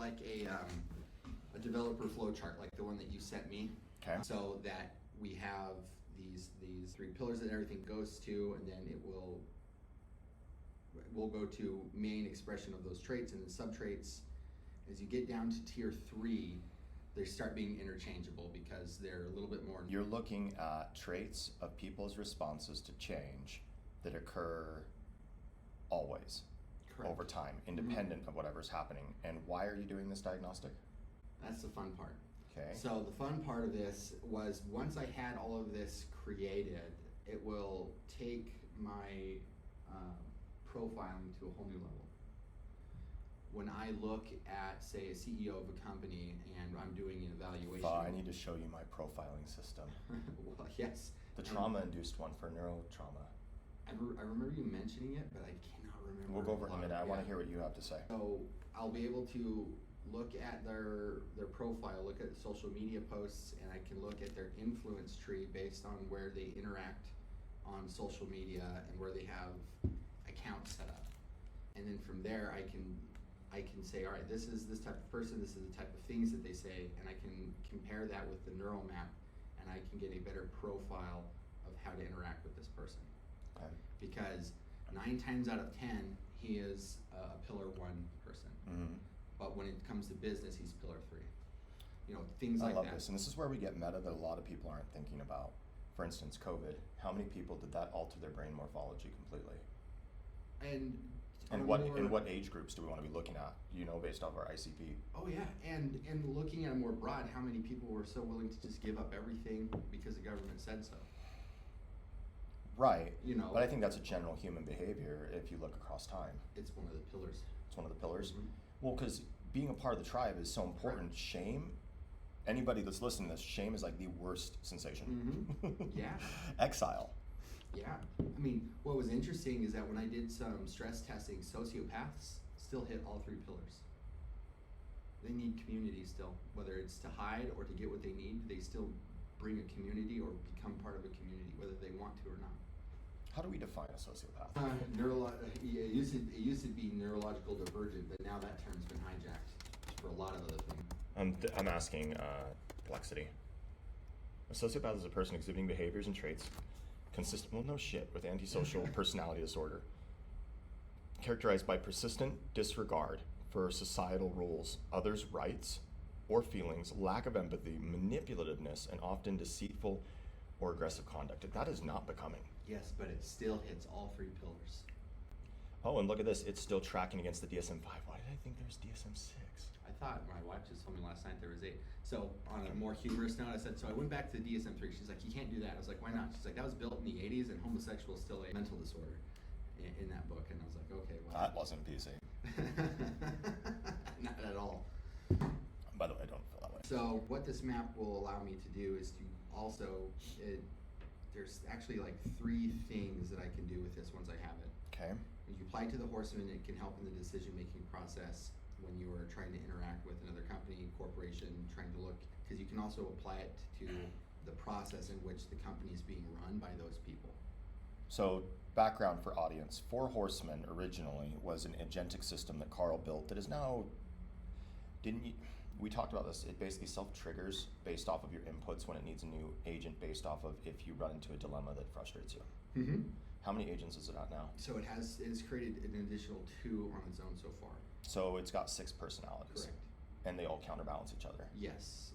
like a developer flow chart, like the one that you sent me. Okay. So that we have these 3 pillars that everything goes to, and then we'll go to main expression of those traits, and then sub-traits. As you get down to tier 3, they start being interchangeable because they're a little bit more. You're looking at traits of people's responses to change that occur always. Correct. Over time, independent of whatever's happening. And why are you doing this diagnostic? That's the fun part. Okay. So the fun part of this was once I had all of this created, it will take my profiling to a whole new level. When I look at, say, a CEO of a company and I'm doing an evaluation. I need to show you my profiling system. Well, yes. The trauma-induced one for neurotrauma. I remember you mentioning it, but I cannot remember. We'll go over it in a minute. I want to hear what you have to say. So I'll be able to look at their profile, look at social media posts, and I can look at their influence tree based on where they interact on social media and where they have accounts set up. And then from there, I can say, all right, this is this type of person, this is the type of things that they say, and I can compare that with the neural map, and I can get a better profile of how to interact with this person. Okay. Because 9 times out of 10, he is a pillar 1 person. Mm-hmm. But when it comes to business, he's pillar 3. You know, things like that. I love this, and this is where we get meta that a lot of people aren't thinking about. For instance, COVID. How many people did that alter their brain morphology completely? And what age groups do we want to be looking at, based off our ICP? Oh yeah, and looking at it more broad, how many people were so willing to just give up everything because the government said so? Right, but I think that's a general human behavior if you look across time. It's one of the pillars. It's one of the pillars? Mm-hmm. Well, because being a part of the tribe is so important. Right. Shame, anybody that's listening to this, shame is like the worst sensation. Mm-hmm. Yeah. Exile. Yeah, I mean, what was interesting is that when I did some stress testing, sociopaths still hit all 3 pillars. They need community still, whether it's to hide or to get what they need, they still bring a community or become part of a community, whether they want to or not. How do we define a sociopath? It used to be neurological divergent, but now that term's been hijacked for a lot of other things. I'm asking complexity. A sociopath is a person exhibiting behaviors and traits consistent, with antisocial personality disorder, characterized by persistent disregard for societal rules, others' rights or feelings, lack of empathy, manipulativeness, and often deceitful or aggressive conduct. That is not becoming. Yes, but it still hits all 3 pillars. Oh, and look at this. It's still tracking against the DSM-5. Why did I think there's DSM-6? I thought, my wife just told me last night there was 8. So on a more humorous note, I said, so I went back to the DSM-3. She's like, you can't do that. I was like, why not? She's like, that was built in the 80s and homosexual is still a mental disorder in that book. And I was like, okay, well. That wasn't PC. Not at all. By the way, I don't feel that way. So what this map will allow me to do is to also, there's actually like 3 things that I can do with this once I have it. Okay. When you apply to the Horsemen, it can help in the decision-making process when you are trying to interact with another company, corporation, trying to look, because you can also apply it to the process in which the company is being run by those people. So, background for audience. 4 Horsemen originally was an agentic system that Carl built that is now, we talked about this, it basically self-triggers based off of your inputs when it needs a new agent based off of if you run into a dilemma that frustrates you. Mm-hmm. How many agents is it at now? So it's created an additional 2 on its own so far. So it's got 6 personalities. Correct. And they all counterbalance each other. Yes.